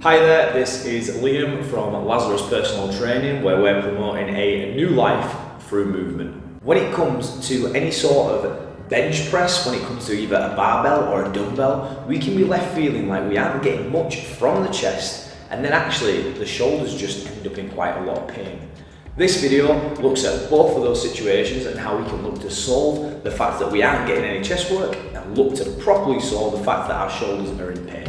Hi there, this is Liam from Lazarus Personal Training, where we're promoting a new life through movement. When it comes to any sort of bench press, when it comes to either a barbell or a dumbbell, we can be left feeling like we aren't getting much from the chest, and then actually the shoulders just end up in quite a lot of pain. This video looks at both of those situations and how we can look to solve the fact that we aren't getting any chest work and look to properly solve the fact that our shoulders are in pain.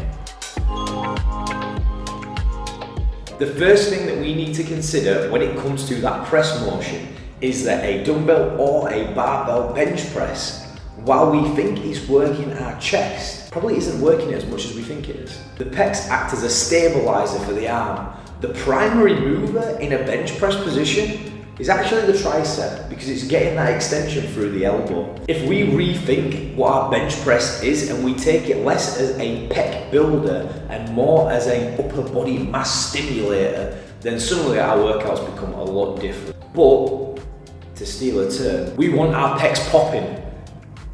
The first thing that we need to consider when it comes to that press motion is that a dumbbell or a barbell bench press, while we think is working our chest, probably isn't working as much as we think it is. The pecs act as a stabiliser for the arm. The primary mover in a bench press position is actually the tricep because it's getting that extension through the elbow. If we rethink what our bench press is and we take it less as a pec builder and more as an upper body mass stimulator, then suddenly our workouts become a lot different. But, to steal a term, we want our pecs popping.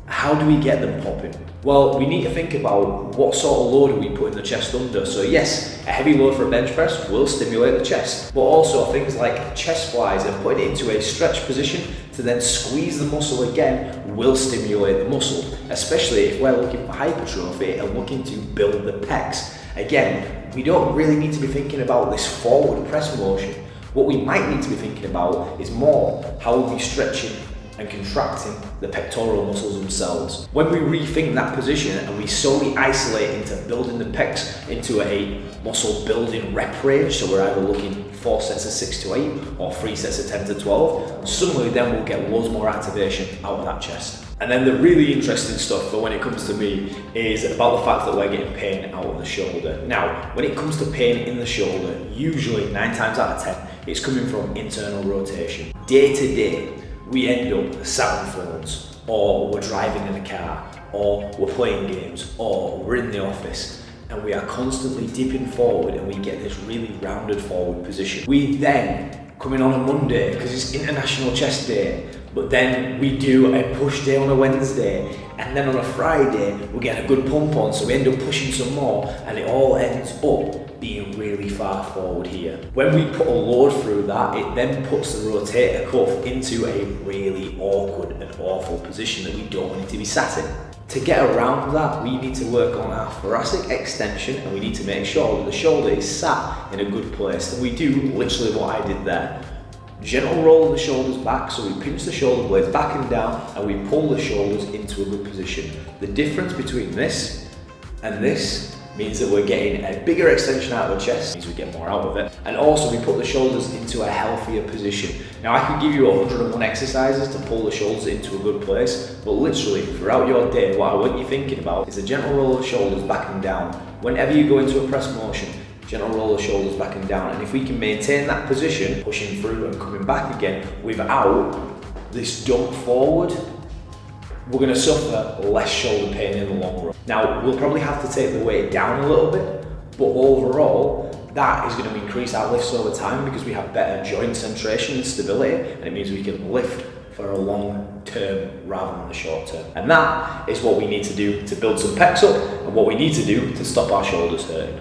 How do we get them popping? Well, we need to think about what sort of load do we put in the chest under. So yes, a heavy load for a bench press will stimulate the chest, but also things like chest flies and putting it into a stretch position to then squeeze the muscle again will stimulate the muscle, especially if we're looking for hypertrophy and looking to build the pecs. Again, we don't really need to be thinking about this forward press motion. What we might need to be thinking about is more how we'll be stretching and contracting the pectoral muscles themselves. When we rethink that position and we solely isolate into building the pecs into a muscle building rep range, so we're either looking 4 sets of 6 to 8 or 3 sets of 10 to 12, suddenly then we'll get loads more activation out of that chest. And then the really interesting stuff for when it comes to me is about the fact that we're getting pain out of the shoulder. Now, when it comes to pain in the shoulder, usually 9 times out of 10, it's coming from internal rotation. Day to day, we end up sat on phones, or we're driving in a car, or we're playing games, or we're in the office, and we are constantly dipping forward and we get this really rounded forward position. We then come in on a Monday, because it's International Chest Day, but then we do a push day on a Wednesday, and then on a Friday we get a good pump on, so we end up pushing some more, and it all ends up being really far forward here. When we put a load through that, it then puts the rotator cuff into a really awkward and awful position that we don't want it to be sat in. To get around that, we need to work on our thoracic extension, and we need to make sure that the shoulder is sat in a good place. And we do literally what I did there. Gentle roll of the shoulders back, so we pinch the shoulder blades back and down, and we pull the shoulders into a good position. The difference between this and this means that we're getting a bigger extension out of the chest, means we get more out of it, and also we put the shoulders into a healthier position. Now I could give you 101 exercises to pull the shoulders into a good place, but literally throughout your day, what I want you thinking about is a gentle roll of the shoulders back and down. Whenever you go into a press motion, gentle roll the shoulders back and down, and if we can maintain that position, pushing through and coming back again without this dump forward, we're going to suffer less shoulder pain in the long run. Now, we'll probably have to take the weight down a little bit, but overall, that is going to increase our lifts over time because we have better joint centration and stability, and it means we can lift for a long term rather than the short term. And that is what we need to do to build some pecs up, and what we need to do to stop our shoulders hurting.